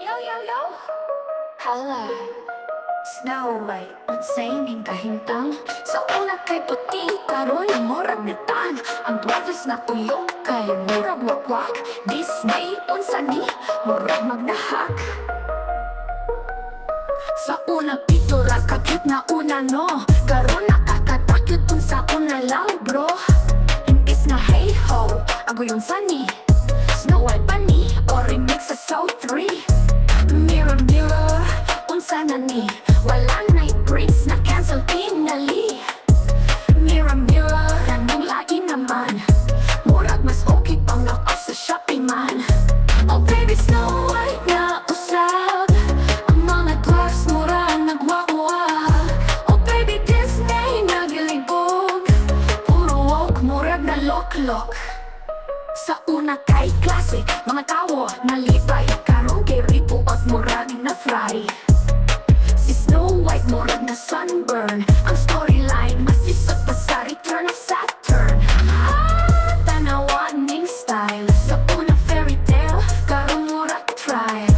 Yo. Hala. Snow White, unsaying kahintang sa una kay puti, karoon yung murag netan. Ang dwarfs na tuyok kay murag wakwak. Disney, unsa ni, murag magnahak. Sa una pitura, kakit na una no. Karoon nakakatakit unsa una lang bro. Impis na hey ho, ako yung sunny. Snow White pa ni, o remix sa South 3. Mirror, unsa na ni, wala na'y breaks na cancel finally. Mirror, anong lain naman, murag mas okay pang knock-off sa shopping man. Oh baby, Snow White na usab, ang mga dwarfs mura nagwawag. Oh baby, Disney nagilibog, puro woke murag na loklok. Sa una kay classic, mga tao nalipay, karong kay ripo at murag na fry. Si Snow White murag na sunburn, ang storyline masisot pa sa Return of Saturn. Tanawan ning style, sa una fairy tale, karong murag trial.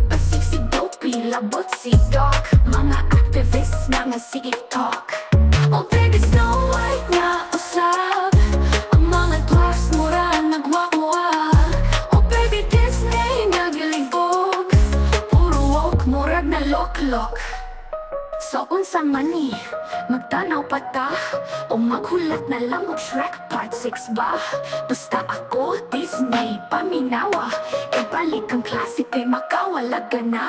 Pasig si Dopey, labot si Doc, mga activists na nga sige talk. Oh baby, Snow White na usab, ang mga dwarfs mura nagwawag. Oh baby, Disney nagilibog, puro woke murag na loklok. So unsa man ni, magtanaw pa ta, o maghulat na lang og Shrek Part 6 ba? Basta ako, Disney, paminawa, ibalik ang classic kay makawala ka na.